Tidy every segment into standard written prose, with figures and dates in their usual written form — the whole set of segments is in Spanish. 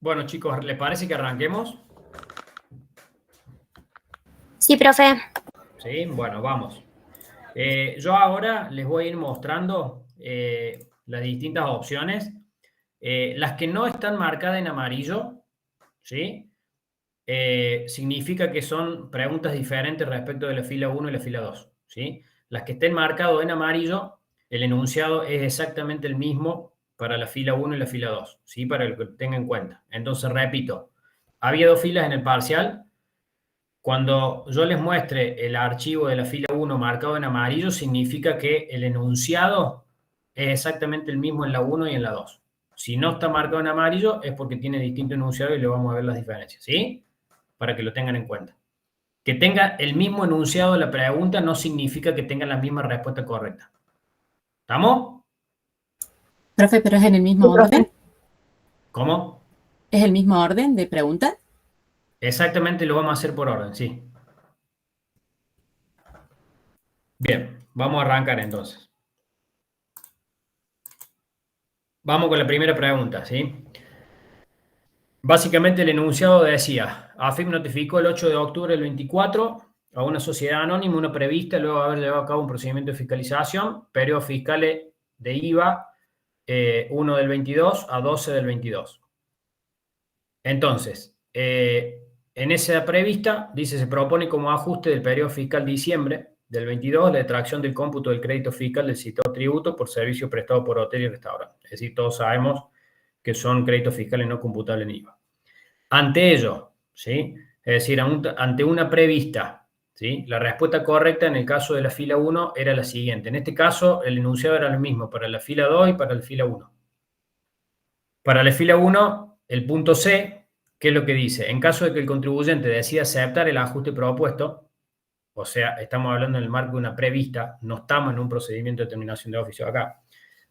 Bueno, chicos, ¿les parece que arranquemos? Sí, profe. Sí, bueno, vamos. Yo ahora les voy a ir mostrando las distintas opciones. Las que no están marcadas en amarillo, ¿sí? Significa que son preguntas diferentes respecto de la fila 1 y la fila 2, ¿sí? Las que estén marcadas en amarillo, el enunciado es exactamente el mismo para la fila 1 y la fila 2, ¿sí? Para que lo tengan en cuenta. Entonces, repito, había dos filas en el parcial. Cuando yo les muestre el archivo de la fila 1 marcado en amarillo, significa que el enunciado es exactamente el mismo en la 1 y en la 2. Si no está marcado en amarillo, es porque tiene distinto enunciado y le vamos a ver las diferencias, ¿sí? Para que lo tengan en cuenta. Que tenga el mismo enunciado de la pregunta no significa que tenga la misma respuesta correcta. ¿Estamos? Profe, ¿pero es en el mismo orden? ¿Cómo? ¿Es el mismo orden de pregunta? Exactamente, lo vamos a hacer por orden, sí. Bien, vamos a arrancar entonces. Vamos con la primera pregunta, ¿sí? Básicamente el enunciado decía, AFIP notificó el 8 de octubre del 24 a una sociedad anónima, una prevista, luego de haber llevado a cabo un procedimiento de fiscalización, periodos fiscales de IVA 1 del 22 a 12 del 22. Entonces, en esa prevista, dice, se propone como ajuste del periodo fiscal diciembre del 22 la detracción del cómputo del crédito fiscal del citado tributo por servicio prestado por hotel y restaurante. Es decir, todos sabemos que son créditos fiscales no computables en IVA. Ante ello, ¿sí? Es decir, ante una prevista, ¿sí? La respuesta correcta en el caso de la fila 1 era la siguiente. En este caso, el enunciado era el mismo para la fila 2 y para la fila 1. Para la fila 1, el punto C, ¿qué es lo que dice? En caso de que el contribuyente decida aceptar el ajuste propuesto, o sea, estamos hablando en el marco de una prevista, no estamos en un procedimiento de determinación de oficio acá,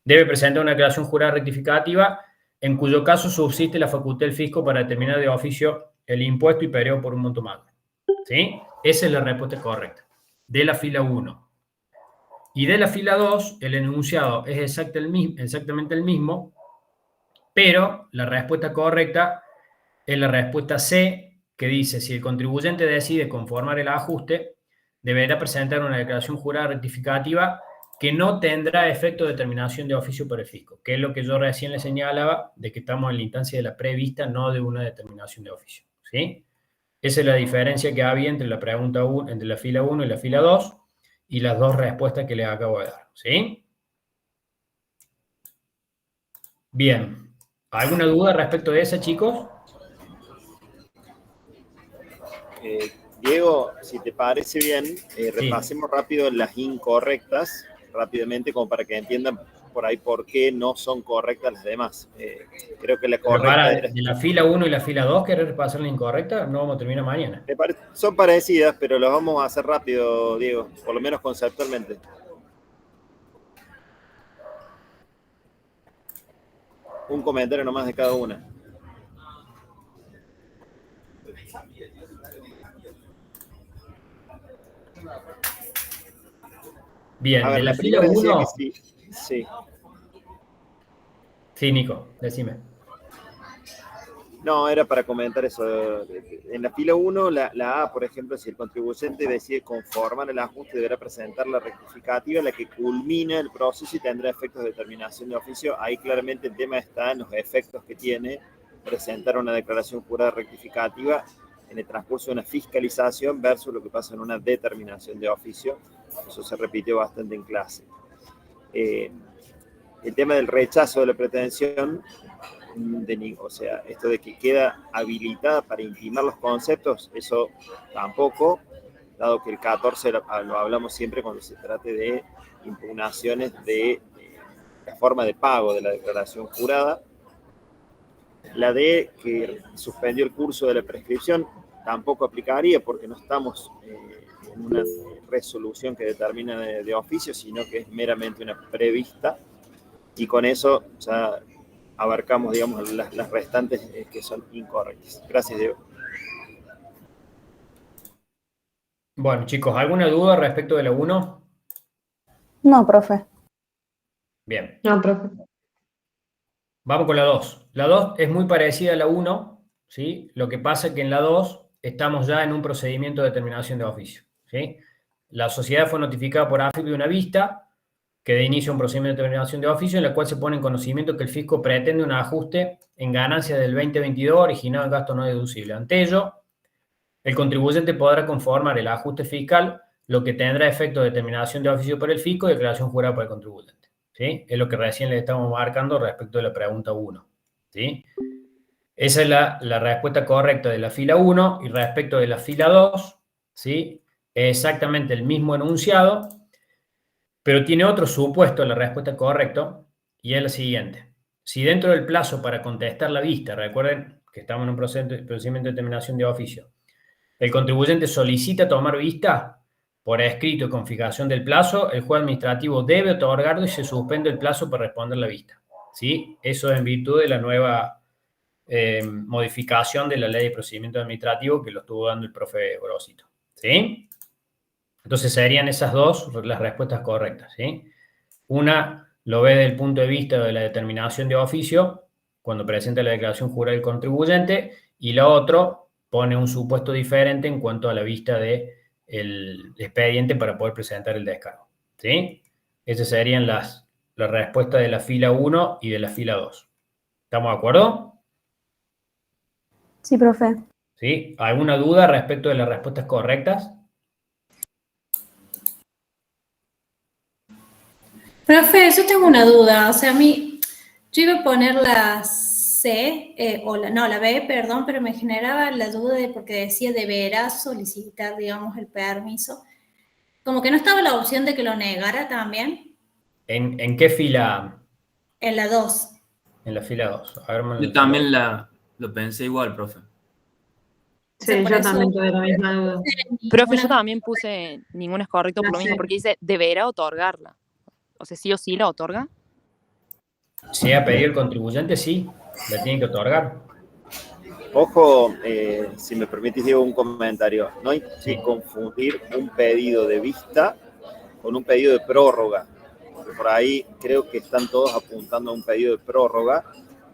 debe presentar una declaración jurada rectificativa, en cuyo caso subsiste la facultad del fisco para determinar de oficio el impuesto y periodo por un monto mayor. ¿Sí? Esa es la respuesta correcta. De la fila 1. Y de la fila 2, el enunciado es exactamente el mismo, pero la respuesta correcta es la respuesta C, que dice, si el contribuyente decide conformar el ajuste, deberá presentar una declaración jurada rectificativa que no tendrá efecto de determinación de oficio por el fisco, que es lo que yo recién le señalaba, de que estamos en la instancia de la prevista, no de una determinación de oficio. ¿Sí? Esa es la diferencia que había entre la pregunta 1, entre la fila 1 y la fila 2, y las dos respuestas que les acabo de dar. ¿Sí? Bien. ¿Alguna duda respecto de esa, chicos? Diego, si te parece bien, repasemos Sí. rápido las incorrectas, rápidamente, como para que entiendan por ahí por qué no son correctas las demás. Creo que la Pero correcta para, era... de la fila 1 y la fila 2, ¿querés repasar la incorrecta? No vamos a terminar mañana. Son parecidas, pero las vamos a hacer rápido, Diego, por lo menos conceptualmente. Un comentario nomás de cada una. Bien, A ver, de la la fila primera decía 1... que sí. Sí. Sí, Nico, decime. No, era para comentar eso. En la fila 1, la A, por ejemplo, si el contribuyente decide conformar el ajuste, deberá presentar la rectificativa, la que culmina el proceso y tendrá efectos de determinación de oficio. Ahí claramente el tema está en los efectos que tiene presentar una declaración jurada rectificativa en el transcurso de una fiscalización versus lo que pasa en una determinación de oficio. Eso se repitió bastante en clase. El tema del rechazo de la pretensión, o sea, esto de que queda habilitada para intimar los conceptos, eso tampoco, dado que el 14 lo hablamos siempre cuando se trate de impugnaciones de la forma de pago de la declaración jurada. La D, que suspendió el curso de la prescripción, tampoco aplicaría porque no estamos en una resolución que determina de oficio, sino que es meramente una prevista. Y con eso ya abarcamos, digamos, las restantes que son incorrectas. Gracias, Diego. Bueno, chicos, ¿alguna duda respecto de la 1? No, profe. Bien. No, profe. Vamos con la 2. La 2 es muy parecida a la 1, ¿sí? Lo que pasa es que en la 2 estamos ya en un procedimiento de determinación de oficio, ¿sí? La sociedad fue notificada por AFIP de una vista que de inicio un procedimiento de determinación de oficio en la cual se pone en conocimiento que el fisco pretende un ajuste en ganancias del 2022 originado en gasto no deducible. Ante ello, el contribuyente podrá conformar el ajuste fiscal, lo que tendrá efecto de determinación de oficio por el fisco y declaración jurada por el contribuyente. ¿Sí? Es lo que recién le estamos marcando respecto de la pregunta 1. ¿Sí? Esa es la respuesta correcta de la fila 1 y respecto de la fila 2, ¿sí? Es exactamente el mismo enunciado, pero tiene otro supuesto la respuesta correcta y es la siguiente. Si dentro del plazo para contestar la vista, recuerden que estamos en un procedimiento de determinación de oficio, el contribuyente solicita tomar vista por escrito y con fijación del plazo, el juez administrativo debe otorgarlo y se suspende el plazo para responder la vista. ¿Sí? Eso es en virtud de la nueva modificación de la ley de procedimiento administrativo que lo estuvo dando el profe Gorosito. ¿Sí? Entonces serían esas dos las respuestas correctas. ¿Sí? Una lo ve desde el punto de vista de la determinación de oficio, cuando presenta la declaración jurada del contribuyente, y la otra pone un supuesto diferente en cuanto a la vista del expediente para poder presentar el descargo. ¿Sí? Esas serían las respuestas de la fila 1 y de la fila 2. ¿Estamos de acuerdo? Sí, profe. ¿Sí? ¿Alguna duda respecto de las respuestas correctas? Profe, yo tengo una duda. O sea, yo iba a poner la C, la B, perdón, pero me generaba la duda porque decía deberá solicitar, digamos, el permiso. Como que no estaba la opción de que lo negara también. ¿En qué fila? En la 2. En la fila 2. A ver, Yo también lo pensé igual, profe. Sí, yo también tuve la misma duda. Profe, yo también puse ninguno es correcto por lo mismo, porque dice deberá otorgarla. O sea, sí o sí la otorga. Si ha pedido el contribuyente, sí, la tiene que otorgar. Ojo, si me permitís, Diego, un comentario. No hay que confundir un pedido de vista con un pedido de prórroga. Porque por ahí creo que están todos apuntando a un pedido de prórroga,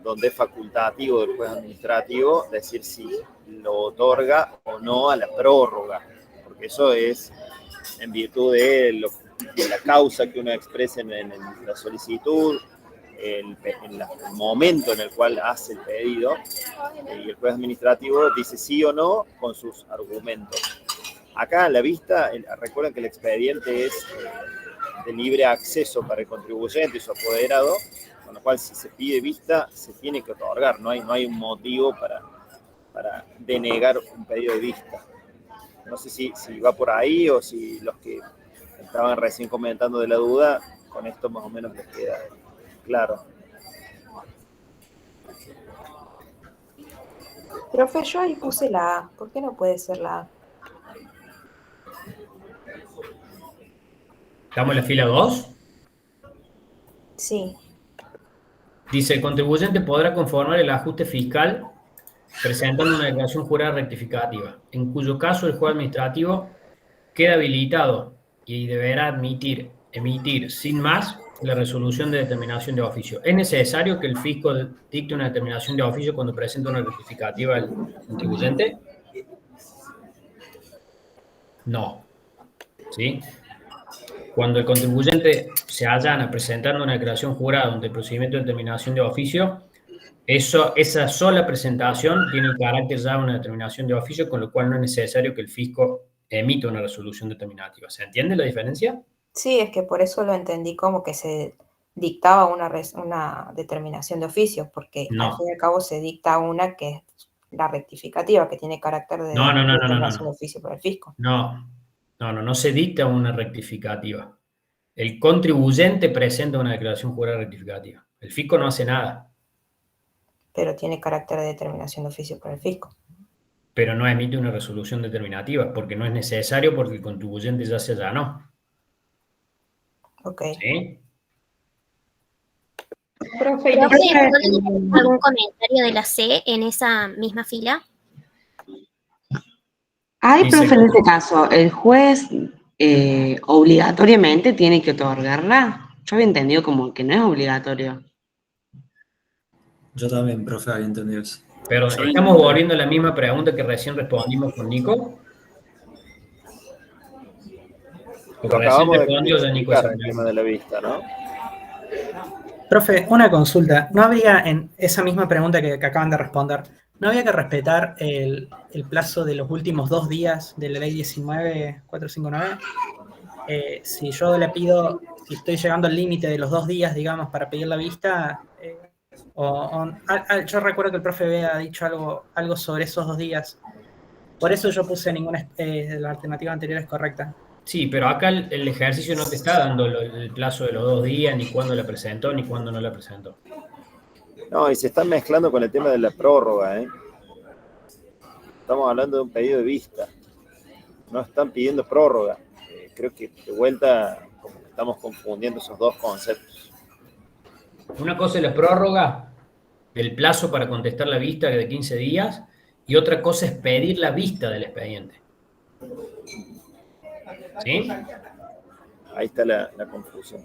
donde es facultativo del juez administrativo decir si lo otorga o no a la prórroga. Porque eso es en virtud de la causa que uno expresa en la solicitud, el momento en el cual hace el pedido, y el juez administrativo dice sí o no con sus argumentos. Acá a la vista, recuerden que el expediente es de libre acceso para el contribuyente y su apoderado, con lo cual si se pide vista se tiene que otorgar, no hay un motivo para denegar un pedido de vista. No sé si va por ahí o si los que estaban recién comentando de la duda, con esto más o menos les queda claro. Profe, yo ahí puse la A. ¿Por qué no puede ser la A? ¿Estamos en la fila 2? Sí. Dice, el contribuyente podrá conformar el ajuste fiscal presentando una declaración jurada rectificativa, en cuyo caso el juez administrativo queda habilitado y deberá emitir sin más la resolución de determinación de oficio. ¿Es necesario que el fisco dicte una determinación de oficio cuando presenta una rectificativa al contribuyente? No. ¿Sí? Cuando el contribuyente se allana presentando una declaración jurada ante el procedimiento de determinación de oficio, esa sola presentación tiene el carácter ya de una determinación de oficio, con lo cual no es necesario que el fisco emita una resolución determinativa. ¿Se entiende la diferencia? Sí, es que por eso lo entendí como que se dictaba una determinación de oficio, porque No. al fin y al cabo se dicta una que es la rectificativa, que tiene carácter de determinación de oficio por el fisco. No se dicta una rectificativa. El contribuyente presenta una declaración jurada rectificativa. El fisco no hace nada. Pero tiene carácter de determinación de oficio por el fisco. Pero no emite una resolución determinativa, porque no es necesario, porque el contribuyente ya se allanó. Ok. ¿Sí? Profe, ¿puede algún comentario de la C en esa misma fila? Ay, profe, en este caso, ¿el juez obligatoriamente tiene que otorgarla? Yo había entendido como que no es obligatorio. Yo también, profe, había entendido eso. Pero estamos volviendo a la misma pregunta que recién respondimos con Nico. Lo acabamos de Nico explicar el tema de la vista, ¿no? Profe, una consulta. ¿No habría en esa misma pregunta que acaban de responder, no había que respetar el plazo de los últimos 2 días de la ley 19.459? Si yo le pido, si estoy llegando al límite de los 2 días, digamos, para pedir la vista, yo recuerdo que el profe había dicho algo sobre esos 2 días. Por eso yo puse ninguna, la alternativa anterior es correcta. Sí, pero acá el ejercicio no te está dando el plazo de los 2 días, ni cuándo la presentó, ni cuándo no la presentó. No, y se están mezclando con el tema de la prórroga, ¿eh? Estamos hablando de un pedido de vista. No están pidiendo prórroga. Creo que de vuelta como que estamos confundiendo esos dos conceptos. Una cosa es la prórroga, el plazo para contestar la vista de 15 días, y otra cosa es pedir la vista del expediente. ¿Sí? Ahí está la confusión.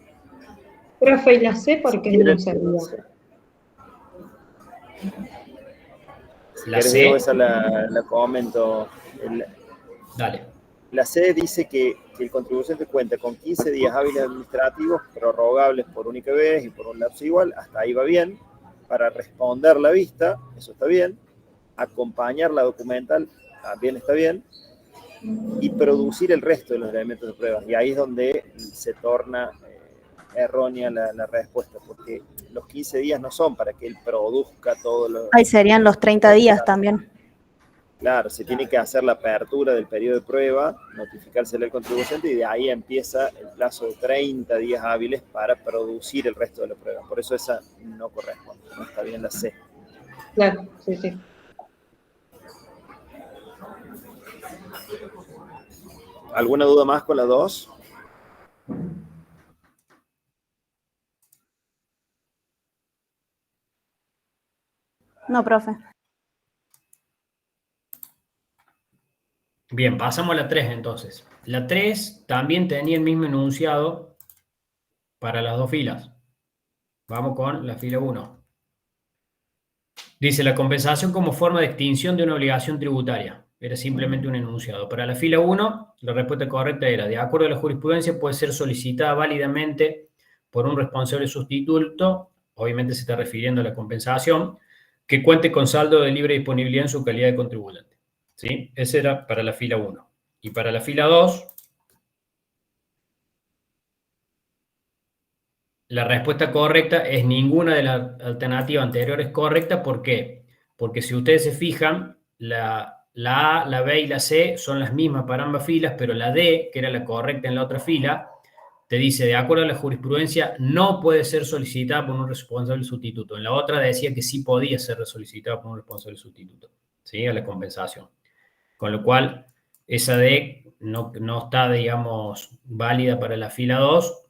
Profe, ¿y la C por qué no servía? La C. Esa la comento. Dale. La C dice que el contribuyente cuenta con 15 días hábiles administrativos prorrogables por única vez y por un lapso igual, hasta ahí va bien, para responder la vista, eso está bien, acompañar la documental, también está bien, y producir el resto de los elementos de prueba. Y ahí es donde se torna errónea la respuesta, porque los 15 días no son para que él produzca todo lo... Ahí serían los 30 días también. Claro, se tiene que hacer la apertura del periodo de prueba, notificárselo al contribuyente y de ahí empieza el plazo de 30 días hábiles para producir el resto de la prueba. Por eso esa no corresponde, no está bien la C. Claro, sí, sí. ¿Alguna duda más con la 2? No, profe. Bien, pasamos a la 3 entonces. La 3 también tenía el mismo enunciado para las 2 filas. Vamos con la fila 1. Dice, la compensación como forma de extinción de una obligación tributaria. Era simplemente un enunciado. Para la fila 1, la respuesta correcta era, de acuerdo a la jurisprudencia, puede ser solicitada válidamente por un responsable sustituto, obviamente se está refiriendo a la compensación, que cuente con saldo de libre disponibilidad en su calidad de contribuyente. ¿Sí? Ese era para la fila 1. Y para la fila 2, la respuesta correcta es ninguna de las alternativas anteriores correcta. ¿Por qué? Porque si ustedes se fijan, la A, la B y la C son las mismas para ambas filas, pero la D, que era la correcta en la otra fila, te dice, de acuerdo a la jurisprudencia, no puede ser solicitada por un responsable sustituto. En la otra decía que sí podía ser solicitada por un responsable sustituto, ¿sí? A la compensación. Con lo cual, esa D no está, digamos, válida para la fila 2.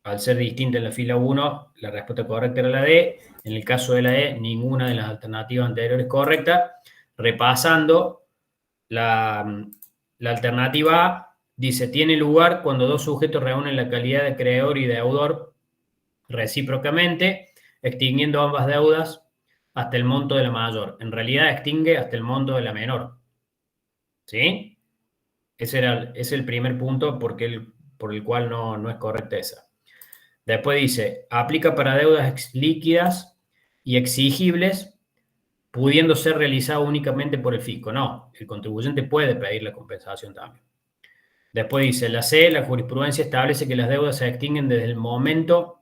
Al ser distinta en la fila 1, la respuesta correcta era la D. En el caso de la E, ninguna de las alternativas anteriores correcta. Repasando, la alternativa A dice, tiene lugar cuando 2 sujetos reúnen la calidad de acreedor y deudor recíprocamente, extinguiendo ambas deudas hasta el monto de la mayor. En realidad extingue hasta el monto de la menor. ¿Sí? Ese es el primer punto por el cual no es correcta esa. Después dice, aplica para deudas líquidas y exigibles, pudiendo ser realizado únicamente por el fisco. No, el contribuyente puede pedir la compensación también. Después dice, la C, la jurisprudencia establece que las deudas se extinguen desde el momento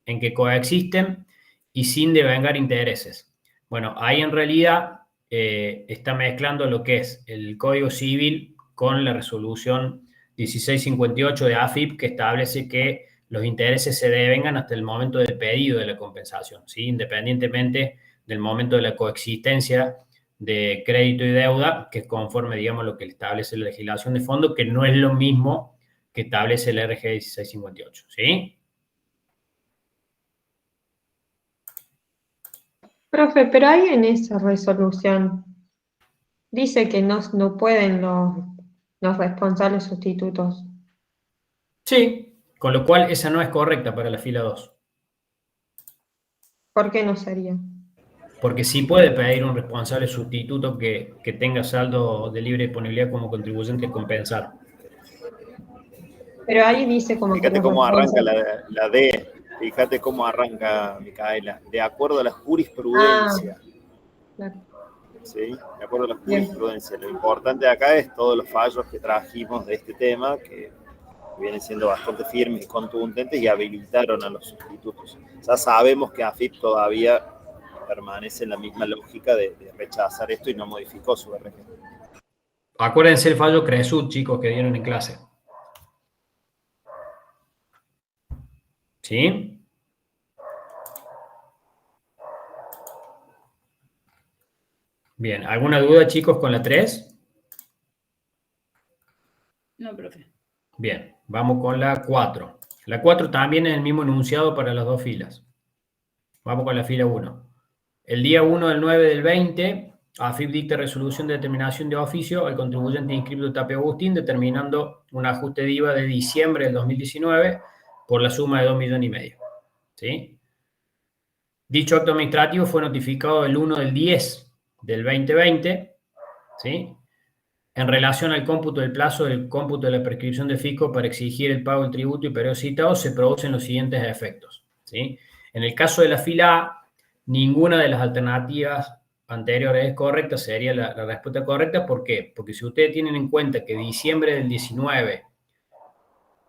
en que coexisten y sin devengar intereses. Bueno, ahí en realidad está mezclando lo que es el Código Civil con la resolución 1658 de AFIP, que establece que los intereses se devengan hasta el momento del pedido de la compensación, ¿sí? Independientemente del momento de la coexistencia de crédito y deuda, que es conforme, digamos, lo que establece la legislación de fondo, que no es lo mismo que establece el RG 1658, ¿sí? Profe, pero ahí en esa resolución dice que no pueden los responsables sustitutos. Sí, con lo cual esa no es correcta para la fila 2. ¿Por qué no sería? porque sí puede pedir un responsable sustituto que tenga saldo de libre disponibilidad como contribuyente a compensar. Pero ahí dice como que Fíjate los cómo arranca responsables... la D, fíjate cómo arranca, Micaela, de acuerdo a la jurisprudencia. Claro. ¿Sí? De acuerdo a la Bien. jurisprudencia. Lo importante acá es todos los fallos que trajimos de este tema, que vienen siendo bastante firmes y contundentes y habilitaron a los sustitutos. Ya sabemos que AFIP todavía permanece en la misma lógica de rechazar esto y no modificó su RG. Acuérdense el fallo CRESUD, chicos, que dieron en clase. ¿Sí? Bien, ¿alguna duda, chicos, con la 3? No, profe. Bien, vamos con la 4. La 4 también es el mismo enunciado para las dos filas. Vamos con la fila 1. El día 1 del 9 del 20, AFIP dicta resolución de determinación de oficio al contribuyente inscripto Tapia Agustín, determinando un ajuste de IVA de diciembre del 2019 por la suma de 2,5 millones. ¿Sí? Dicho acto administrativo fue notificado el 1 del 10 del 2020, ¿sí? En relación al cómputo del plazo del cómputo de la prescripción de fisco para exigir el pago del tributo y periodo citado, se producen los siguientes efectos, ¿sí? En el caso de la fila A, ninguna de las alternativas anteriores es correcta, sería la respuesta correcta. ¿Por qué? Porque si ustedes tienen en cuenta que diciembre del 19,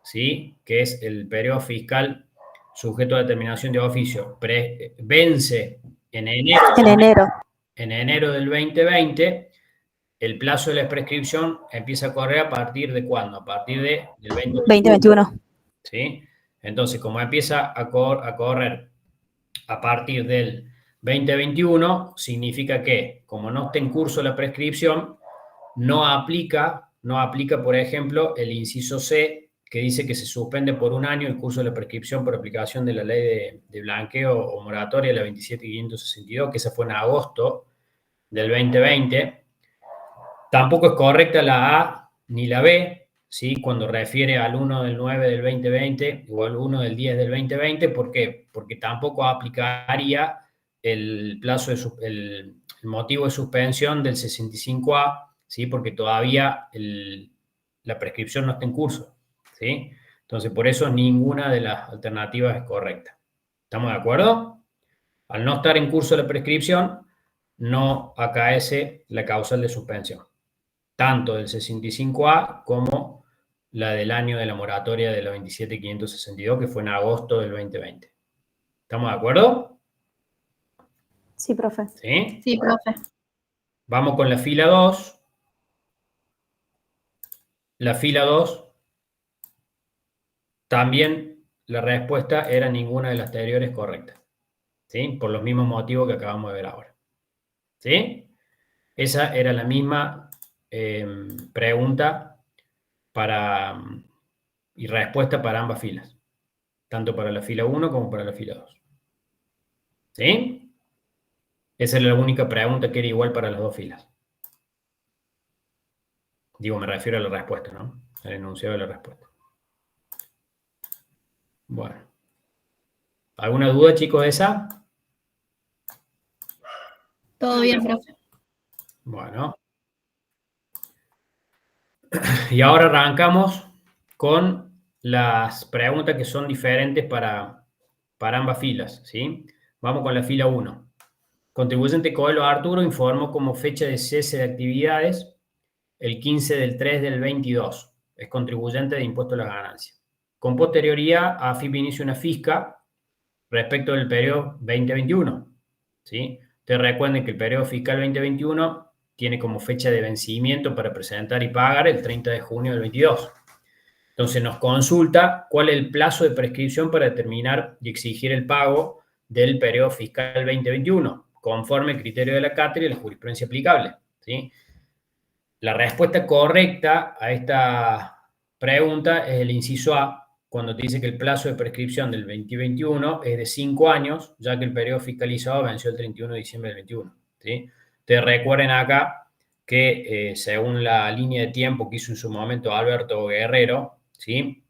¿sí?, que es el periodo fiscal sujeto a determinación de oficio, vence en enero del 2020, el plazo de la prescripción empieza a correr a partir de ¿cuándo? A partir del 2021. ¿Sí? Entonces, como empieza a correr a partir del 2021, significa que, como no está en curso la prescripción, no aplica, por ejemplo, el inciso C, que dice que se suspende por un año el curso de la prescripción por aplicación de la ley de blanqueo o moratoria, la 27.562, que esa fue en agosto del 2020. Tampoco es correcta la A ni la B, ¿sí?, cuando refiere al 1 del 9 del 2020 o al 1 del 10 del 2020. ¿Por qué? Porque tampoco aplicaría el plazo el motivo de suspensión del 65A, ¿sí?, porque todavía la prescripción no está en curso, ¿sí? Entonces, por eso ninguna de las alternativas es correcta. ¿Estamos de acuerdo? Al no estar en curso la prescripción, no acaece la causal de suspensión, tanto del 65A como la del año de la moratoria de la 27.562, que fue en agosto del 2020. ¿Estamos de acuerdo? Sí, profe. ¿Sí? Sí, profe. Vamos con la fila 2. La fila 2, también la respuesta era ninguna de las anteriores correcta, ¿sí?, por los mismos motivos que acabamos de ver ahora. ¿Sí? Esa era la misma pregunta y respuesta para ambas filas, tanto para la fila 1 como para la fila 2. ¿Sí? Esa es la única pregunta que era igual para las dos filas. Digo, me refiero a la respuesta, ¿no? Al enunciado de la respuesta. Bueno. ¿Alguna duda, chicos, de esa? Todo bien, profe. Bueno. Y ahora arrancamos con las preguntas que son diferentes para ambas filas, ¿sí? Vamos con la fila 1. Contribuyente Coelho Arturo informó como fecha de cese de actividades el 15 del 3 del 22. Es contribuyente de impuesto a la ganancia. Con posterioridad, AFIP inicia una fisca respecto del periodo 2021, ¿sí? Ustedes recuerden que el periodo fiscal 2021 tiene como fecha de vencimiento para presentar y pagar el 30 de junio del 22. Entonces nos consulta cuál es el plazo de prescripción para determinar y exigir el pago del periodo fiscal 2021, conforme al criterio de la cátedra y la jurisprudencia aplicable, ¿sí? La respuesta correcta a esta pregunta es el inciso A, cuando te dice que el plazo de prescripción del 2021 es de 5 años, ya que el periodo fiscalizado venció el 31 de diciembre del 21, ¿sí? Te recuerden acá que según la línea de tiempo que hizo en su momento Alberto Guerrero, ¿sí?,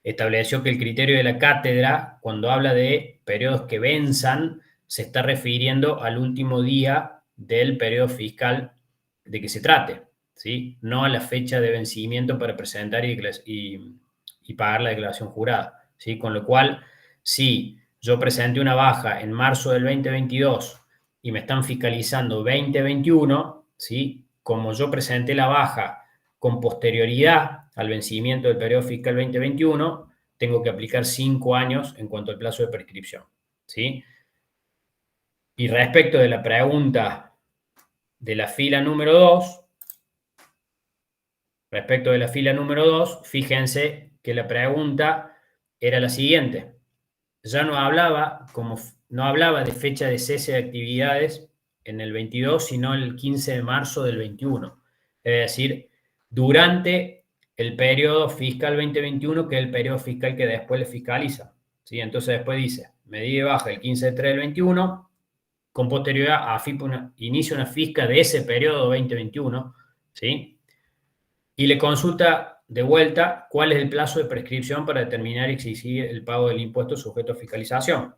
estableció que el criterio de la cátedra, cuando habla de periodos que venzan, se está refiriendo al último día del periodo fiscal de que se trate, ¿sí? No a la fecha de vencimiento para presentar y pagar la declaración jurada, ¿sí? Con lo cual, si yo presenté una baja en marzo del 2022 y me están fiscalizando 2021, ¿sí? Como yo presenté la baja con posterioridad al vencimiento del periodo fiscal 2021, tengo que aplicar 5 años en cuanto al plazo de prescripción, ¿sí? Y respecto de la pregunta de la fila número 2, fíjense que la pregunta era la siguiente. Ya no hablaba de fecha de cese de actividades en el 22, sino el 15 de marzo del 21. Es decir, durante el periodo fiscal 2021, que es el periodo fiscal que después le fiscaliza, ¿sí? Entonces después dice, medida de baja el 15 de 3 del 21, con posterioridad AFIP inicia una fisca de ese periodo 2021, ¿sí? Y le consulta de vuelta cuál es el plazo de prescripción para determinar y exigir el pago del impuesto sujeto a fiscalización,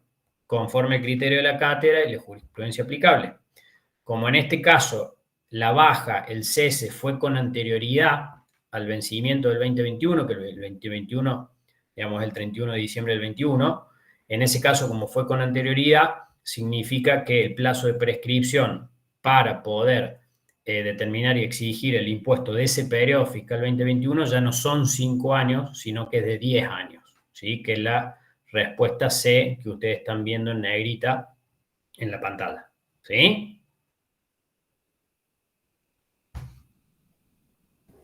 conforme al criterio de la cátedra y la jurisprudencia aplicable. Como en este caso la baja, el cese, fue con anterioridad al vencimiento del 2021, que el 2021, digamos, el 31 de diciembre del 21, en ese caso, como fue con anterioridad, significa que el plazo de prescripción para poder determinar y exigir el impuesto de ese periodo fiscal 2021 ya no son 5 años, sino que es de 10 años, ¿sí? Que es la respuesta C que ustedes están viendo en negrita en la pantalla, ¿sí?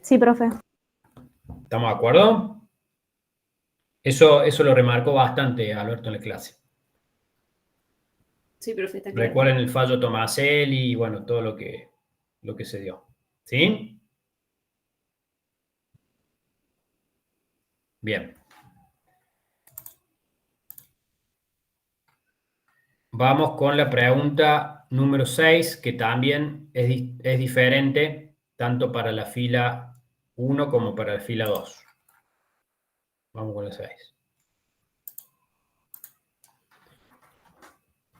Sí, profe. ¿Estamos de acuerdo? Eso lo remarcó bastante Alberto en la clase. Sí, profe, está claro. Recuerden el fallo Tomaselli y bueno, todo lo que se dio. ¿Sí? Bien. Vamos con la pregunta número 6, que también es diferente tanto para la fila 1 como para la fila 2. Vamos con la 6.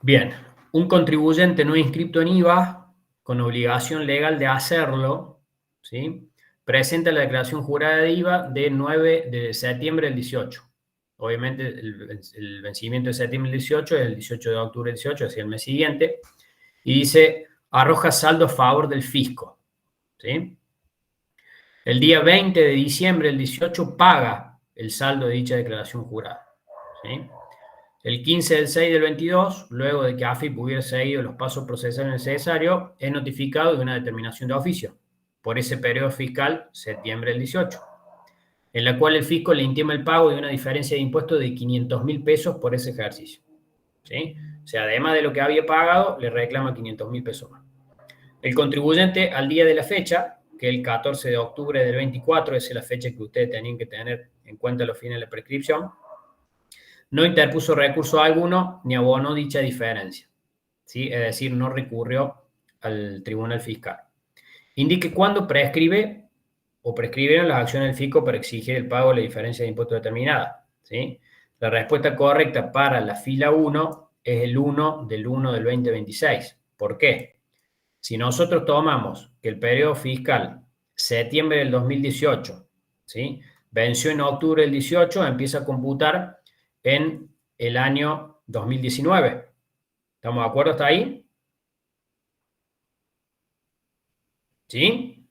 Bien, un contribuyente no inscripto en IVA, con obligación legal de hacerlo, ¿sí? Presenta la declaración jurada de IVA de 9 de septiembre del 18. Obviamente el vencimiento de septiembre del 18 es el 18 de octubre del 18, es decir, el mes siguiente, y dice, arroja saldo a favor del fisco, ¿sí? El día 20 de diciembre del 18 paga el saldo de dicha declaración jurada, ¿sí? El 15 del 6 del 22, luego de que AFIP hubiera seguido los pasos procesales necesarios, es notificado de una determinación de oficio por ese periodo fiscal, septiembre del 18, en la cual el fisco le intima el pago de una diferencia de impuestos de 500.000 pesos por ese ejercicio, ¿sí? O sea, además de lo que había pagado, le reclama 500.000 pesos más. El contribuyente, al día de la fecha, que el 14 de octubre del 24, esa es la fecha que ustedes tenían que tener en cuenta los fines de la prescripción, no interpuso recurso alguno ni abonó dicha diferencia, ¿sí? Es decir, no recurrió al tribunal fiscal. Indique cuándo prescribe o prescribieron las acciones del fisco para exigir el pago de la diferencia de impuestos determinada, ¿sí? La respuesta correcta para la fila 1 es el 1 del 1 del 2026. ¿Por qué? Si nosotros tomamos que el periodo fiscal septiembre del 2018, ¿sí?, venció en octubre del 18, empieza a computar en el año 2019. ¿Estamos de acuerdo hasta ahí? ¿Sí?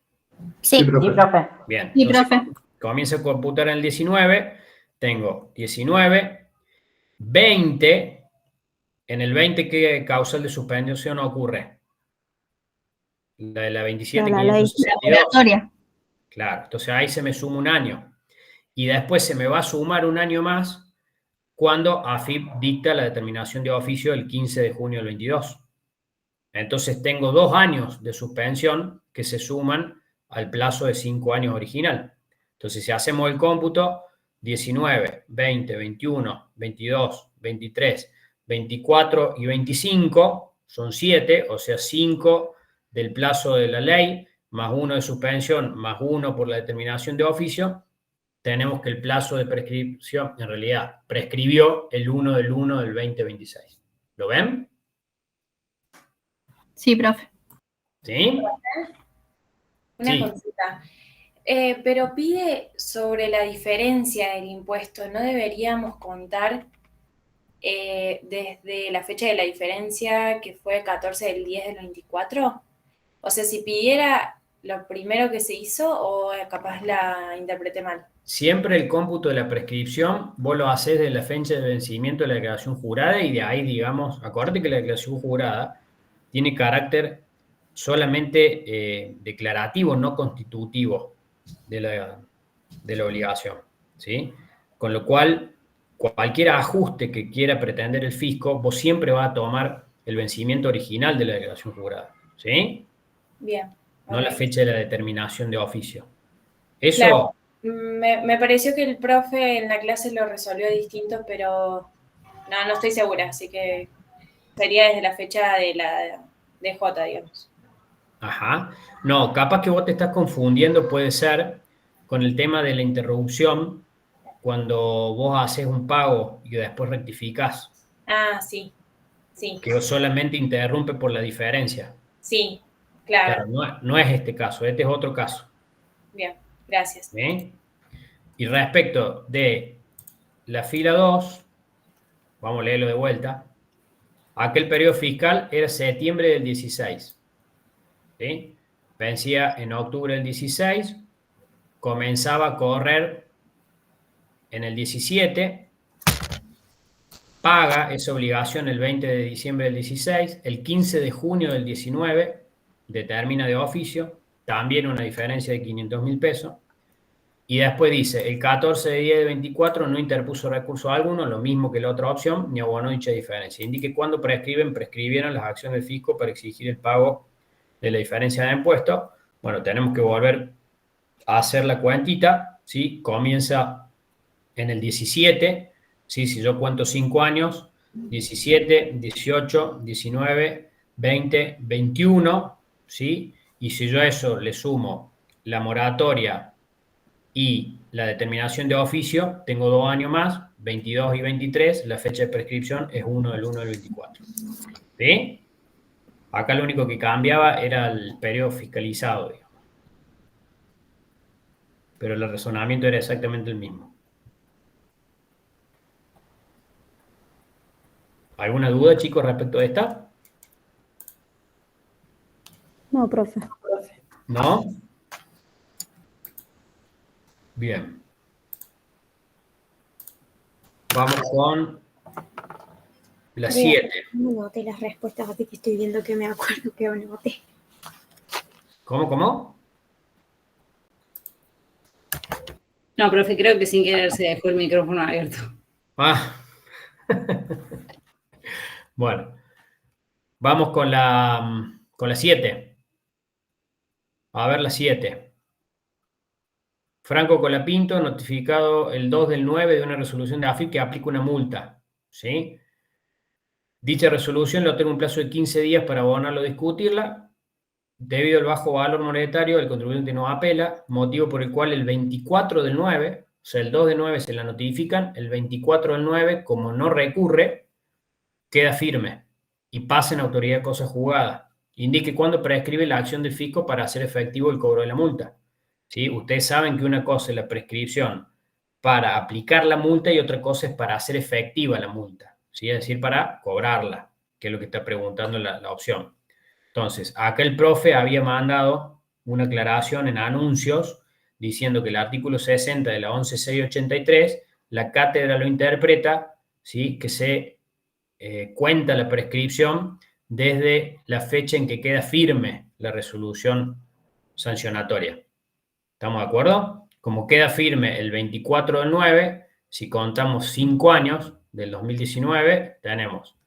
Sí, profe. Bien. Sí, Entonces, profe. comienza a computar en el 19, tengo 19, 20, en el 20, ¿qué causal de suspensión ocurre? La de la 27, La ley. 562. Claro, entonces ahí se me suma un año. Y después se me va a sumar un año más cuando AFIP dicta la determinación de oficio el 15 de junio del 22. Entonces tengo 2 años de suspensión que se suman al plazo de 5 años original. Entonces, si hacemos el cómputo, 19, 20, 21, 22, 23, 24 y 25 son 7, o sea, 5 del plazo de la ley, más 1 de suspensión, más 1 por la determinación de oficio. Tenemos que el plazo de prescripción, en realidad, prescribió el 1 del 1 del 2026. ¿Lo ven? Sí, profe. ¿Sí? Una Sí. consulta. Pero pide sobre la diferencia del impuesto. ¿No deberíamos contar desde la fecha de la diferencia, que fue 14 del 10 del 24? O sea, si pidiera lo primero que se hizo o capaz la interpreté mal. Siempre el cómputo de la prescripción vos lo haces de la fecha de vencimiento de la declaración jurada y de ahí, digamos, acuérdate que la declaración jurada tiene carácter solamente declarativo, no constitutivo de la obligación, ¿sí? Con lo cual, cualquier ajuste que quiera pretender el fisco, vos siempre vas a tomar el vencimiento original de la declaración jurada, ¿sí? Bien. No la ok. fecha de la determinación de oficio. Eso... Claro, me pareció que el profe en la clase lo resolvió distinto, pero no estoy segura, así que sería desde la fecha de la DJ, digamos. Ajá. No, capaz que vos te estás confundiendo, puede ser, con el tema de la interrupción, cuando vos haces un pago y después rectificás, Ah, sí, que solamente interrumpe por la diferencia. sí, Claro, claro. no es este caso, este es otro caso. Bien, gracias. ¿Sí? Y respecto de la fila 2, vamos a leerlo de vuelta, aquel periodo fiscal era septiembre del 16. ¿Sí? Vencía en octubre del 16, comenzaba a correr en el 17, paga esa obligación el 20 de diciembre del 16, el 15 de junio del 19 determina de oficio, también una diferencia de 500.000 pesos, y después dice, el 14 de 10 de 24 no interpuso recurso alguno, lo mismo que la otra opción, ni abonó dicha diferencia. Indique cuándo prescribieron las acciones del fisco para exigir el pago de la diferencia de impuestos. Bueno, tenemos que volver a hacer la cuentita, ¿sí? Comienza en el 17, ¿sí? Si yo cuento 5 años, 17, 18, 19, 20, 21, ¿sí? Y si yo a eso le sumo la moratoria y la determinación de oficio, tengo 2 años más, 22 y 23, la fecha de prescripción es 1 del 1 del 24. ¿Sí? Acá lo único que cambiaba era el periodo fiscalizado, digamos. Pero el razonamiento era exactamente el mismo. ¿Alguna duda, chicos, respecto a esta? No, profe. ¿No? Bien. Vamos con la 7. No noté las respuestas, así que estoy viendo que me acuerdo que no noté. ¿Cómo? No, profe, creo que sin querer se dejó el micrófono abierto. Ah. Bueno. Vamos con la 7. A ver la 7. Franco Colapinto, notificado el 2 del 9 de una resolución de AFIP que aplica una multa. ¿Sí? Dicha resolución lo tengo un plazo de 15 días para abonarlo o discutirla. Debido al bajo valor monetario, el contribuyente no apela, motivo por el cual el 24 del 9, o sea, el 2 del 9 se la notifican, el 24 del 9, como no recurre, queda firme y pasa en autoridad de cosas juzgadas. Indique cuándo prescribe la acción del fisco para hacer efectivo el cobro de la multa. ¿Sí? Ustedes saben que una cosa es la prescripción para aplicar la multa y otra cosa es para hacer efectiva la multa, ¿sí? Es decir, para cobrarla, que es lo que está preguntando la opción. Entonces, acá el profe había mandado una aclaración en anuncios diciendo que el artículo 60 de la 11.683, la cátedra lo interpreta, ¿sí? Que se cuenta la prescripción desde la fecha en que queda firme la resolución sancionatoria. ¿Estamos de acuerdo? Como queda firme el 24 del 9, si contamos 5 años del 2019, tenemos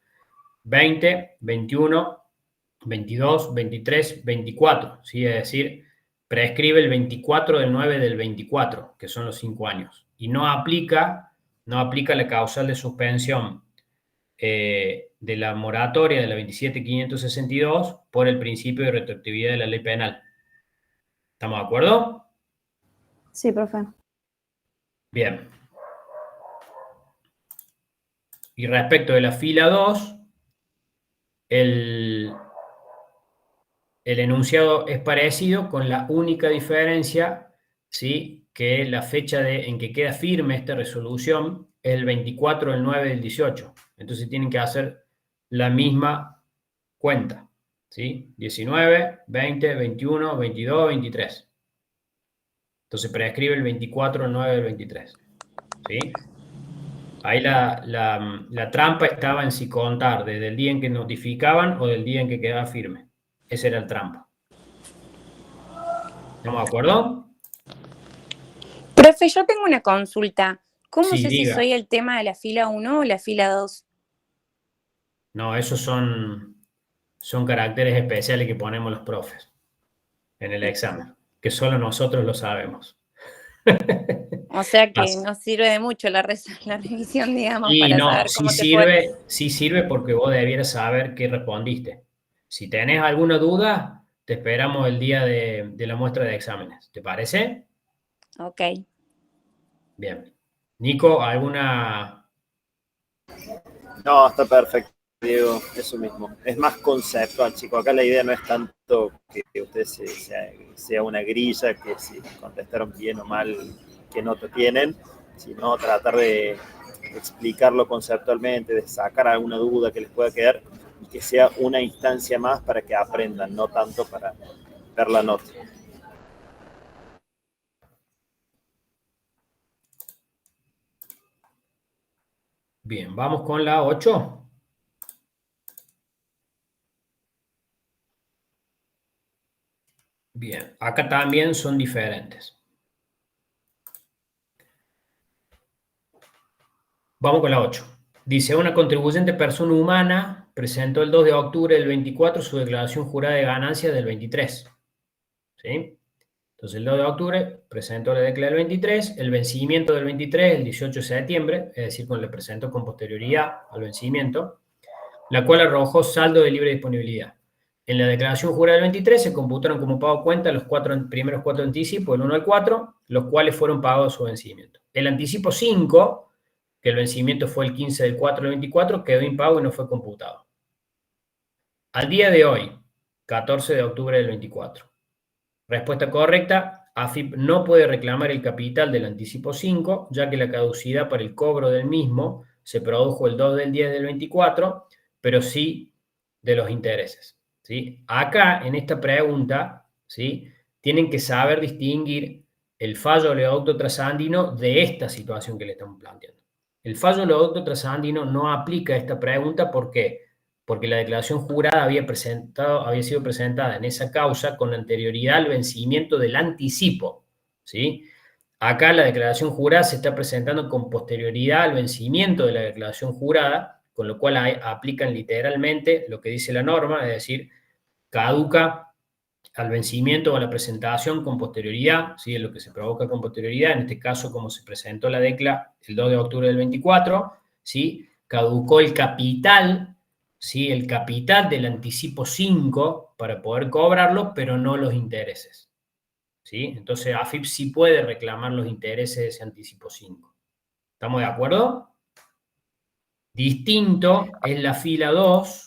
20, 21, 22, 23, 24, ¿sí? Es decir, prescribe el 24 del 9 del 24, que son los 5 años. Y no aplica la causal de suspensión de la moratoria de la 27.562 por el principio de retroactividad de la ley penal. ¿Estamos de acuerdo? Sí, profe. Bien. Y respecto de la fila 2, el enunciado es parecido con la única diferencia, ¿sí?, que la fecha en que queda firme esta resolución es el 24 del 9 del 18. Entonces tienen que hacer la misma cuenta, ¿sí? 19, 20, 21, 22, 23. Entonces prescribe el 24 del 9 del 23, ¿sí? Ahí la trampa estaba en si contar desde el día en que notificaban o del día en que quedaba firme. Ese era el trampa. ¿Estamos de acuerdo? Profe, yo tengo una consulta. ¿Cómo Sí, sé si diga. soy el tema de la fila 1 o la fila 2? No, esos son caracteres especiales que ponemos los profes en el examen, que solo nosotros lo sabemos. O sea que Así. no sirve de mucho la revisión, digamos, Y para no, saber sí cómo te fue. sirve porque vos debieras saber qué respondiste. Si tenés alguna duda, te esperamos el día de la muestra de exámenes. ¿Te parece? Ok. Bien. Nico, ¿alguna? No, está perfecto, Diego, eso mismo. Es más conceptual, chicos. Acá la idea no es tanto que usted sea una grilla, que si contestaron bien o mal, qué nota tienen, sino tratar de explicarlo conceptualmente, de sacar alguna duda que les pueda quedar y que sea una instancia más para que aprendan, no tanto para ver la nota. Bien, vamos con la 8. Bien, acá también son diferentes. Vamos con la 8. Dice, una contribuyente persona humana presentó el 2 de octubre del 24 su declaración jurada de ganancias del 23. ¿Sí? Entonces el 2 de octubre presentó la declaración del 23, el vencimiento del 23 el 18 de septiembre, es decir, cuando le presentó con posterioridad al vencimiento, la cual arrojó saldo de libre disponibilidad. En la declaración jurada del 23 se computaron como pago cuenta los primeros 4 anticipos, del 1 al 4, los cuales fueron pagados a su vencimiento. El anticipo 5, que el vencimiento fue el 15 del 4 del 24, quedó impago y no fue computado. Al día de hoy, 14 de octubre del 24. Respuesta correcta, AFIP no puede reclamar el capital del anticipo 5, ya que la caducidad para el cobro del mismo se produjo el 2 del 10 del 24, pero sí de los intereses, ¿sí? Acá, en esta pregunta, ¿sí?, tienen que saber distinguir el fallo oleoducto trasandino de esta situación que le estamos planteando. El fallo oleoducto trasandino no aplica a esta pregunta, ¿por qué? Porque la declaración jurada había sido presentada en esa causa con anterioridad al vencimiento del anticipo, ¿sí? Acá la declaración jurada se está presentando con posterioridad al vencimiento de la declaración jurada, con lo cual aplican literalmente lo que dice la norma, es decir, caduca al vencimiento o a la presentación con posterioridad, ¿sí?, es lo que se provoca con posterioridad, en este caso como se presentó la decla el 2 de octubre del 24, ¿sí?, caducó el capital, ¿sí?, el capital del anticipo 5 para poder cobrarlo, pero no los intereses, ¿sí? Entonces AFIP sí puede reclamar los intereses de ese anticipo 5. ¿Estamos de acuerdo? Distinto es la fila 2.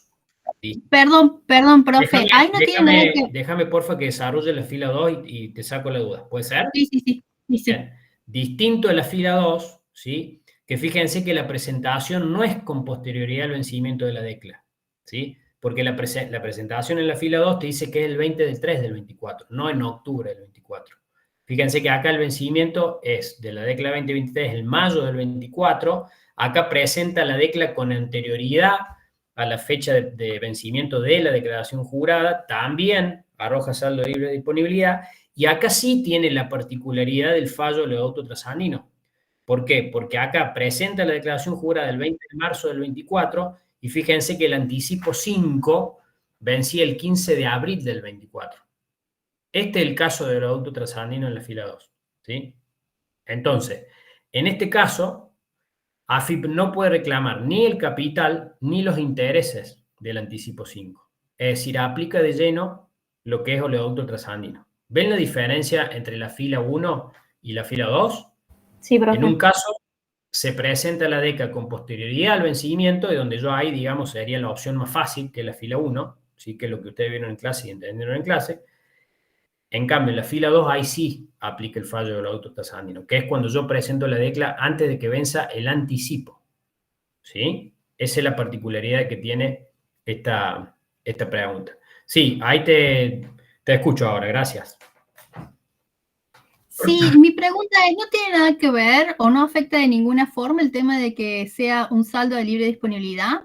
Perdón, profe. Ahí no tiene nada que... Déjame, porfa, que desarrolle la fila 2 y te saco la duda. ¿Puede ser? Sí. Bien. Distinto a la fila 2, ¿sí?, que fíjense que la presentación no es con posterioridad al vencimiento de la decla, ¿sí? Porque la presentación en la fila 2 te dice que es el 20 del 3 del 24, no en octubre del 24. Fíjense que acá el vencimiento es de la decla 2023 el mayo del 24, acá presenta la decla con anterioridad a la fecha de vencimiento de la declaración jurada, también arroja saldo de libre disponibilidad, y acá sí tiene la particularidad del fallo oleoducto trasandino. ¿Por qué? Porque acá presenta la declaración jurada del 20 de marzo del 24, y fíjense que el anticipo 5 vencía el 15 de abril del 24. Este es el caso del oleoducto trasandino en la fila 2, ¿sí? Entonces, en este caso, AFIP no puede reclamar ni el capital ni los intereses del anticipo 5. Es decir, aplica de lleno lo que es oleoducto trasandino. ¿Ven la diferencia entre la fila 1 y la fila 2? Sí, profe. En un caso se presenta la DECA con posterioridad al vencimiento, y donde yo ahí, digamos, sería la opción más fácil que la fila 1, ¿sí? Que es lo que ustedes vieron en clase y entendieron en clase. En cambio, en la fila 2, ahí sí aplica el fallo del oleoducto trasandino, que es cuando yo presento la decla antes de que venza el anticipo. ¿Sí? Esa es la particularidad que tiene esta pregunta. Sí, ahí te escucho ahora, gracias. Sí, mi pregunta es, ¿no tiene nada que ver o no afecta de ninguna forma el tema de que sea un saldo de libre disponibilidad?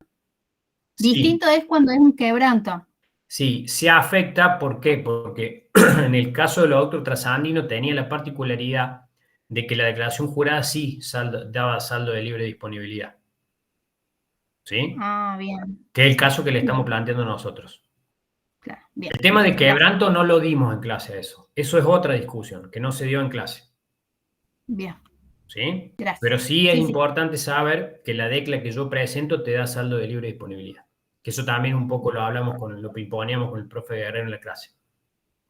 Distinto es cuando es un quebranto. Sí, se afecta, ¿por qué? Porque en el caso del oleoducto trasandino tenía la particularidad de que la declaración jurada sí daba saldo de libre disponibilidad. ¿Sí? Ah, bien. Que es el caso que le estamos planteando nosotros. Claro, bien. El tema de quebranto no lo dimos en clase eso. Eso es otra discusión que no se dio en clase. Bien. ¿Sí? Gracias. Pero sí es Sí. importante saber que la decla que yo presento te da saldo de libre disponibilidad. Que eso también un poco lo hablamos lo imponíamos con el profe Guerrero en la clase.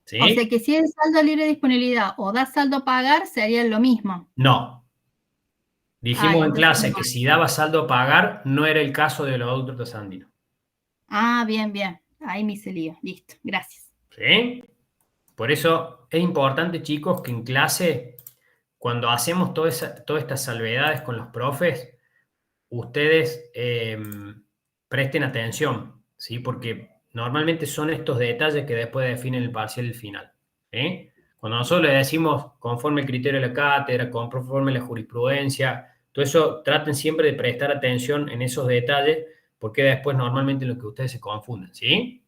¿Sí? O sea que si es saldo de libre disponibilidad o da saldo a pagar, sería lo mismo. No. Dijimos en clase no. que si daba saldo a pagar, no era el caso del oleoducto trasandino. Ah, bien, bien. Ahí me hice lío. Listo, gracias. ¿Sí? Por eso es importante, chicos, que en clase, cuando hacemos todas estas salvedades con los profes, ustedes presten atención, ¿sí? Porque normalmente son estos detalles que después definen el parcial y el final. ¿Sí? Cuando nosotros le decimos conforme el criterio de la cátedra, conforme la jurisprudencia, todo eso, traten siempre de prestar atención en esos detalles, porque después normalmente lo que ustedes se confunden, ¿sí?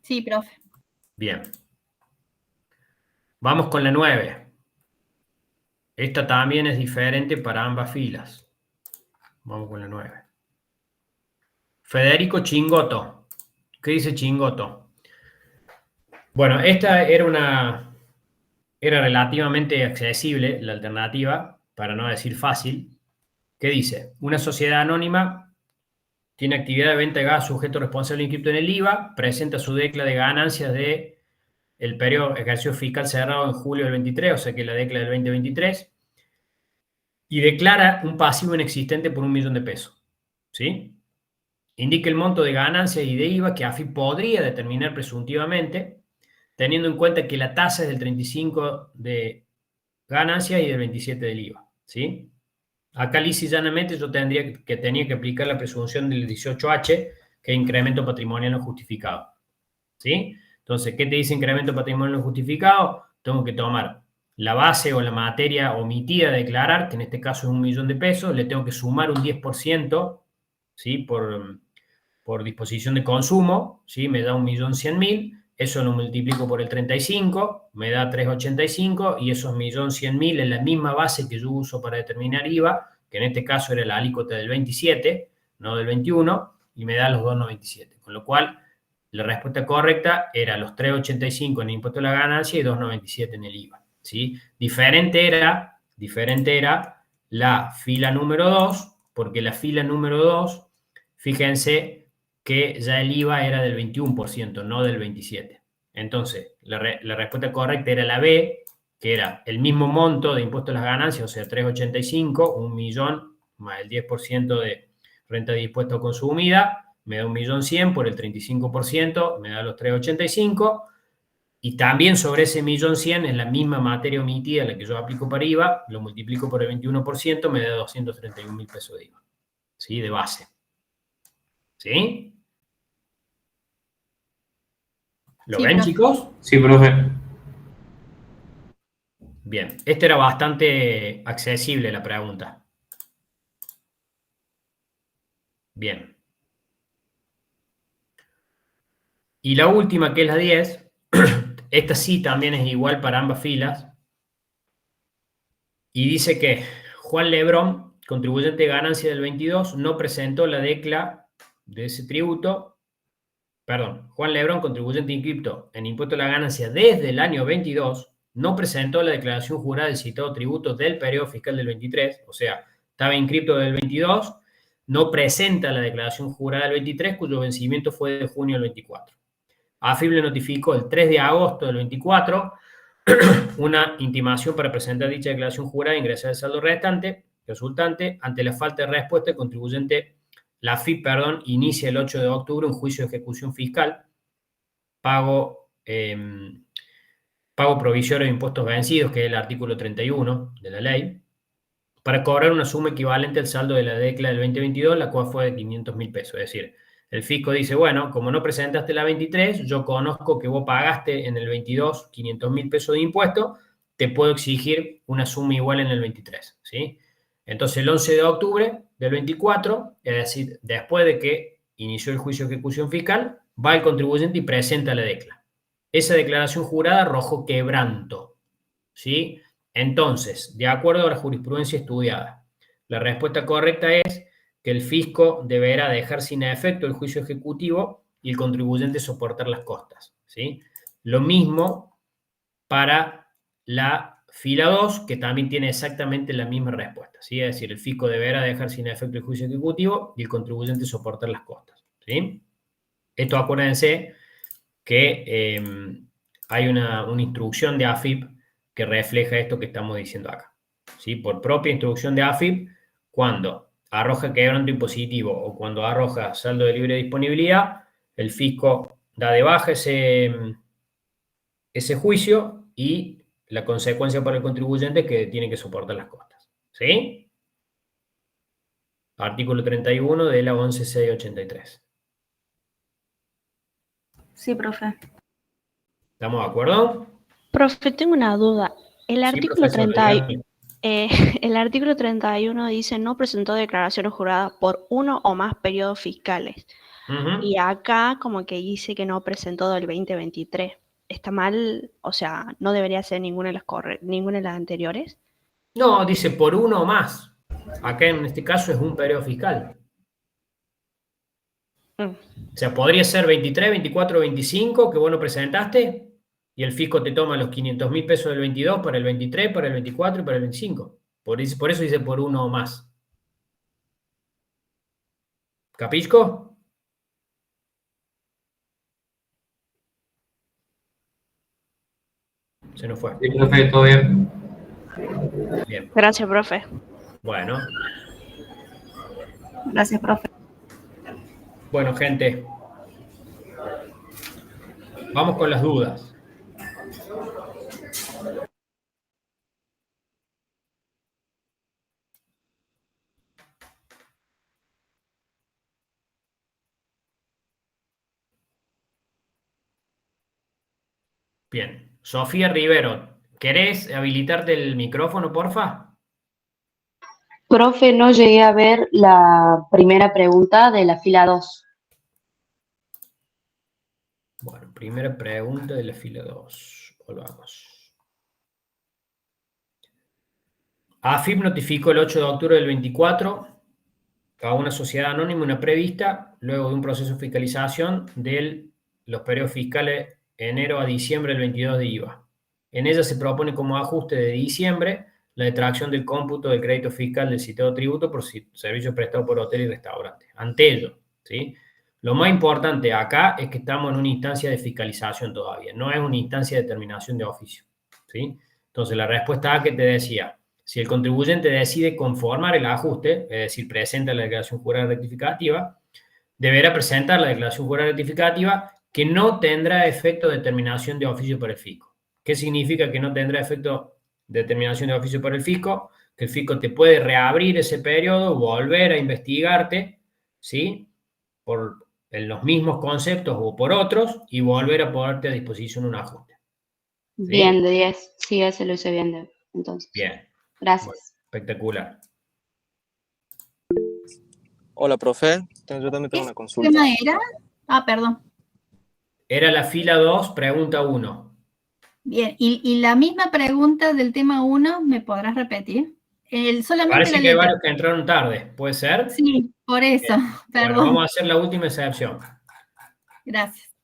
Sí, profe. Bien. Vamos con la 9. Esta también es diferente para ambas filas. Vamos con la 9. Federico Chingotto. ¿Qué dice Chingotto? Bueno, esta era relativamente accesible, la alternativa, para no decir fácil. ¿Qué dice? Una sociedad anónima tiene actividad de venta de gas sujeto responsable inscripto en el IVA, presenta su decla de ganancias de el periodo ejercicio fiscal cerrado en julio del 23, o sea que la decla del 2023, y declara un pasivo inexistente por 1 millón de pesos. ¿Sí? Indica el monto de ganancias y de IVA que AFIP podría determinar presuntivamente, teniendo en cuenta que la tasa es del 35 de ganancias y del 27 del IVA. ¿Sí? Acá lisa y llanamente yo tenía que aplicar la presunción del 18H, que es incremento patrimonial no justificado. ¿Sí? Entonces, ¿qué te dice incremento patrimonial no justificado? Tengo que tomar la base o la materia omitida a declarar, que en este caso es 1 millón de pesos, le tengo que sumar un 10%, ¿sí? por disposición de consumo, ¿sí? Me da 1.100.000, eso lo multiplico por el 35, me da 385, y esos 1.100.000 es la misma base que yo uso para determinar IVA, que en este caso era la alícuota del 27, no del 21, y me da los 2.97. Con lo cual, la respuesta correcta era los 3.85 en el impuesto a la ganancia y 2.97 en el IVA. ¿Sí? Diferente era la fila número 2, porque la fila número 2, fíjense que ya el IVA era del 21%, no del 27%. Entonces, la respuesta correcta era la B, que era el mismo monto de impuesto a las ganancias, o sea, 3.85, 1 millón más el 10% de renta de impuesto consumida, me da 1.100.000 por el 35%, me da los 3.85, y también sobre ese 1.100.000, en la misma materia omitida, la que yo aplico para IVA, lo multiplico por el 21%, me da 231.000 pesos de IVA, ¿sí? De base. ¿Sí? ¿Lo ven, profe. chicos? Sí, profe. Bien, esta era bastante accesible la pregunta. Bien. Y la última, que es la 10, esta sí también es igual para ambas filas. Y dice que Juan Lebrón, contribuyente de ganancia del 22, no presentó la decla de ese tributo. Perdón, Juan Lebrón, contribuyente inscripto en impuesto a la ganancia desde el año 22, no presentó la declaración jurada del citado tributo del periodo fiscal del 23, o sea, estaba inscripto del 22, no presenta la declaración jurada del 23, cuyo vencimiento fue de junio del 24. AFIP le notificó el 3 de agosto del 24 una intimación para presentar dicha declaración jurada e ingresar el saldo resultante. Ante la falta de respuesta, el contribuyente la AFIP, perdón, inicia el 8 de octubre un juicio de ejecución fiscal, pago provisorio de impuestos vencidos, que es el artículo 31 de la ley, para cobrar una suma equivalente al saldo de la DECLA del 2022, la cual fue de 500.000 pesos. Es decir, el fisco dice, bueno, como no presentaste la 23, yo conozco que vos pagaste en el 22 500.000 pesos de impuesto, te puedo exigir una suma igual en el 23, ¿sí? Entonces, el 11 de octubre del 24, es decir, después de que inició el juicio de ejecución fiscal, va el contribuyente y presenta la DECLA. Esa declaración jurada arrojó quebranto, ¿sí? Entonces, de acuerdo a la jurisprudencia estudiada, la respuesta correcta es que el fisco deberá dejar sin efecto el juicio ejecutivo y el contribuyente soportar las costas, ¿sí? Lo mismo para la fila 2, que también tiene exactamente la misma respuesta, ¿sí? Es decir, el fisco deberá dejar sin efecto el juicio ejecutivo y el contribuyente soportar las costas, ¿sí? Esto, acuérdense que hay una instrucción de AFIP que refleja esto que estamos diciendo acá, ¿sí? Por propia instrucción de AFIP, cuando arroja quebranto impositivo o cuando arroja saldo de libre disponibilidad, el fisco da de baja ese juicio y la consecuencia para el contribuyente es que tiene que soportar las costas, ¿sí? Artículo 31 de la 11.683. Sí, profe. ¿Estamos de acuerdo? Profe, tengo una duda. El Sí, artículo profesor, 30 dígame. el artículo 31 dice no presentó declaraciones juradas por uno o más periodos fiscales. Ujú. Y acá como que dice que no presentó del 2023. ¿Está mal? O sea, ¿no debería ser ninguna de las anteriores? No, dice por uno o más. Acá en este caso es un periodo fiscal. O sea, podría ser 23, 24, 25 que vos no presentaste y el fisco te toma los 500.000 pesos del 22 para el 23, para el 24 y para el 25. Por eso dice por uno o más. ¿Capisco? Se nos fue. Sí, profe, todo bien. Bien. Gracias, profe. Bueno. Gracias, profe. Bueno, gente. Vamos con las dudas. Bien. Sofía Rivero, ¿querés habilitarte el micrófono, porfa? Profe, no llegué a ver la primera pregunta de la fila 2. Bueno, primera pregunta de la fila 2. Volvamos. AFIP notificó el 8 de octubre del 24 a una sociedad anónima una prevista luego de un proceso de fiscalización de los periodos fiscales enero a diciembre del 22 de IVA. En ella se propone como ajuste de diciembre la detracción del cómputo del crédito fiscal del citado tributo por servicios prestados por hotel y restaurante. Ante ello, ¿sí? Lo más importante acá es que estamos en una instancia de fiscalización todavía, no es una instancia de determinación de oficio, ¿sí? Entonces, la respuesta A que te decía, si el contribuyente decide conformar el ajuste, es decir, presenta la declaración jurada rectificativa, deberá presentar la declaración jurada rectificativa que no tendrá efecto de determinación de oficio por el fisco. ¿Qué significa que no tendrá efecto de determinación de oficio por el fisco? Que el fisco te puede reabrir ese periodo, volver a investigarte, ¿sí? En los mismos conceptos o por otros, y volver a ponerte a disposición un ajuste. ¿Sí? Bien, de 10. Sí, ese lo hice bien, entonces. Bien. Gracias. Bueno, espectacular. Hola, profe. Yo también tengo una ¿Qué consulta. tema era? Ah, perdón. Era la fila 2, pregunta 1. Bien, y la misma pregunta del tema 1, ¿me podrás repetir? Solamente Parece la que hay letra. varios que entraron tarde, ¿puede ser? Sí, por eso, Bien. perdón. Bueno, vamos a hacer la última excepción. Gracias.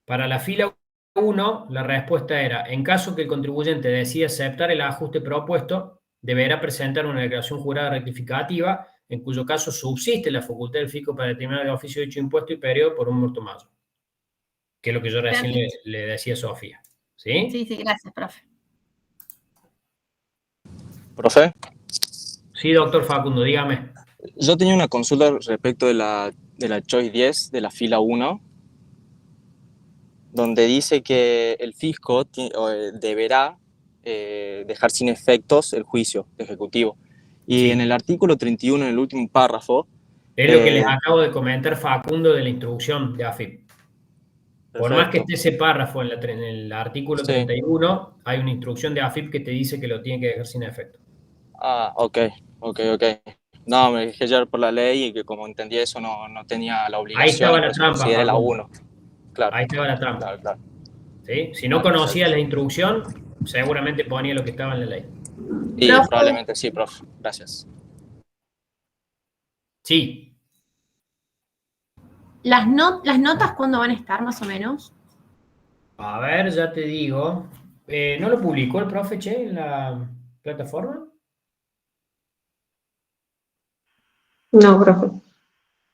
Para la fila 1, la respuesta era, en caso que el contribuyente decida aceptar el ajuste propuesto, deberá presentar una declaración jurada rectificativa, en cuyo caso subsiste la facultad del fisco para determinar el oficio de dicho impuesto y periodo por un monto mayor. Que es lo que yo recién le decía a Sofía. ¿Sí? Sí, gracias, profe. ¿Profe? Sí, doctor Facundo, dígame. Yo tenía una consulta respecto de la Choice 10 de la fila 1, donde dice que el fisco deberá dejar sin efectos el juicio ejecutivo. Y en el artículo 31, en el último párrafo... Es lo que les acabo de comentar, Facundo, de la introducción de AFIP. Por más que esté ese párrafo en el artículo 31, hay una instrucción de AFIP que te dice que lo tiene que dejar sin efecto. Ah, ok. No, me dejé llevar por la ley y que como entendí eso no tenía la obligación. Ahí estaba la trampa, Era la Facundo. 1. Claro. Ahí estaba la trampa. Claro. ¿Sí? Si no conocías la instrucción, seguramente ponía lo que estaba en la ley. Y probablemente sí, profe. Gracias. Sí. ¿Las notas cuándo van a estar, más o menos? A ver, ya te digo. ¿No lo publicó el profe, Che, en la plataforma? No, profe.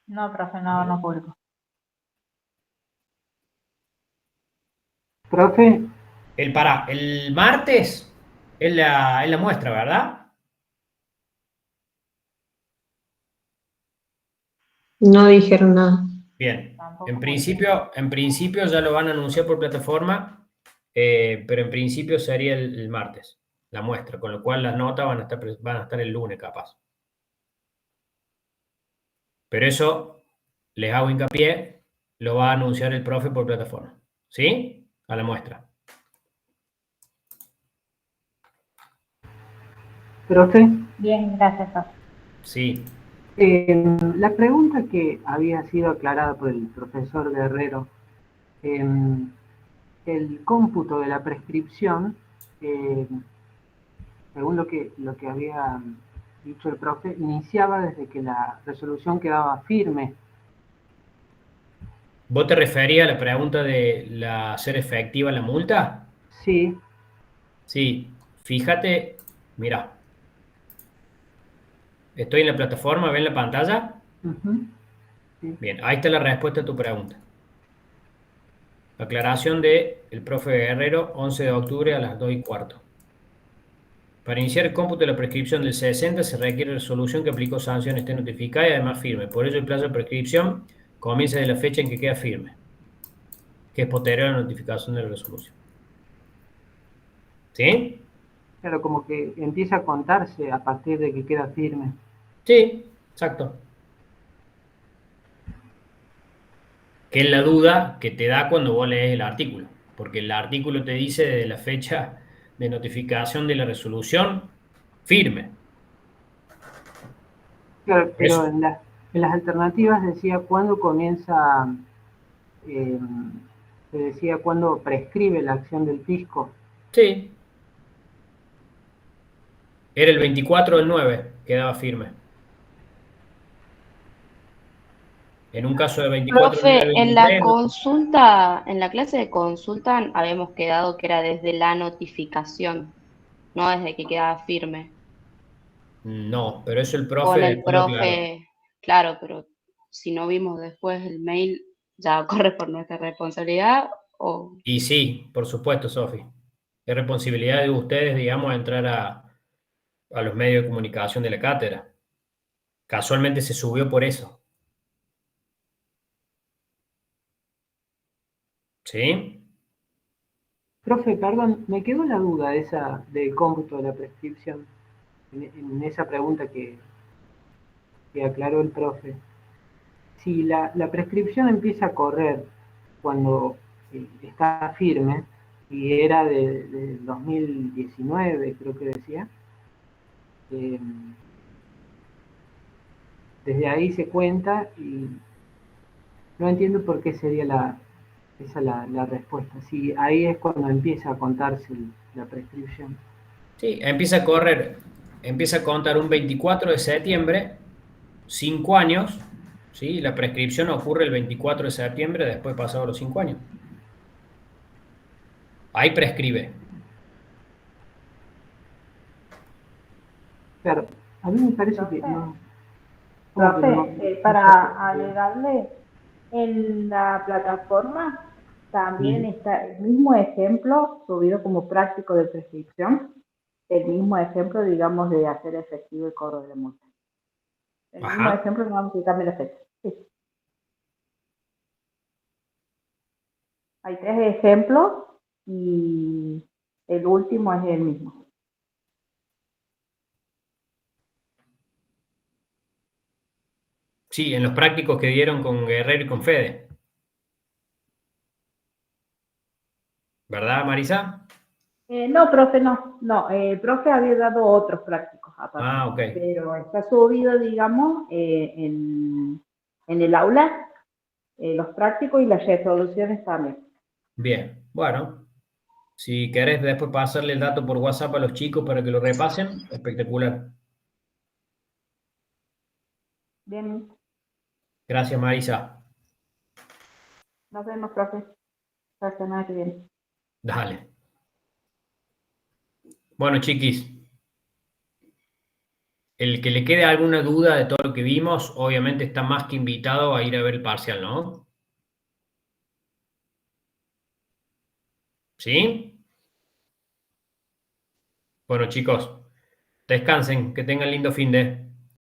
No, profe, no publico. Profe. El martes es la muestra, ¿verdad? No dijeron nada. Bien. En principio ya lo van a anunciar por plataforma, pero en principio sería el martes, la muestra, con lo cual las notas van a estar el lunes capaz. Pero eso, les hago hincapié, lo va a anunciar el profe por plataforma. ¿Sí? A la muestra. ¿Profe? Bien, gracias, profe. Sí. La pregunta que había sido aclarada por el profesor Guerrero, el cómputo de la prescripción, según lo que había dicho el profe, iniciaba desde que la resolución quedaba firme. ¿Vos te referías a la pregunta de hacer efectiva la multa? Sí. Sí, fíjate, mira. Estoy en la plataforma, ¿ven la pantalla? Sí. Bien, ahí está la respuesta a tu pregunta. Aclaración del profe Guerrero, 11 de octubre a las 2:15. Para iniciar el cómputo de la prescripción del 60 se requiere resolución que aplicó sanción esté notificada y además firme. Por ello el plazo de prescripción comienza desde la fecha en que queda firme, que es posterior a la notificación de la resolución. ¿Sí? Claro, como que empieza a contarse a partir de que queda firme. Sí, exacto. Que es la duda que te da cuando vos lees el artículo, porque el artículo te dice desde la fecha de notificación de la resolución firme. Claro, pero en las alternativas decía cuándo comienza, se decía cuándo prescribe la acción del fisco. Sí. Era el 24 del 9, quedaba firme. En un caso de 24 Profe, del 9, en la 23, consulta, en la clase de consulta habíamos quedado que era desde la notificación, no desde que quedaba firme. no, pero eso el profe Con el después lo aclaró. profe, claro, pero si no vimos después el mail, ¿ya corre por nuestra responsabilidad o...? Y sí, por supuesto, Sofi. Es responsabilidad de ustedes, digamos, entrar a los medios de comunicación de la cátedra. Casualmente se subió por eso. ¿Sí? Profe, perdón, me quedó la duda esa del cómputo de la prescripción, en esa pregunta que aclaró el profe. Si la prescripción empieza a correr cuando está firme, y era de 2019, creo que decía, desde ahí se cuenta y no entiendo por qué sería esa la respuesta. Si ahí es cuando empieza a contarse la prescripción. Sí, empieza a contar un 24 de septiembre, 5 años, ¿sí? La prescripción ocurre el 24 de septiembre, después pasados los 5 años. Ahí prescribe. Claro, a mí me parece que no. Profe, para agregarle, en la plataforma también está el mismo ejemplo subido como práctico de prescripción, el mismo ejemplo, digamos, de hacer efectivo el cobro de la multa. El mismo Ajá. ejemplo no vamos a quitarme la fecha. Sí. Hay 3 ejemplos y el último es el mismo. Sí, en los prácticos que dieron con Guerrero y con Fede. ¿Verdad, Marisa? No, profe, no. No, el profe había dado otros prácticos aparte. Ah, ok. Pero está subido, digamos, en el aula, los prácticos y las resoluciones también. Bien, bueno. Si querés después pasarle el dato por WhatsApp a los chicos para que lo repasen, espectacular. Bien, Gracias, Marisa. nos vemos, profe. Hasta la semana que viene. Dale. Bueno, chiquis. El que le quede alguna duda de todo lo que vimos, obviamente está más que invitado a ir a ver el parcial, ¿no? ¿Sí? Bueno, chicos, descansen, que tengan lindo fin de.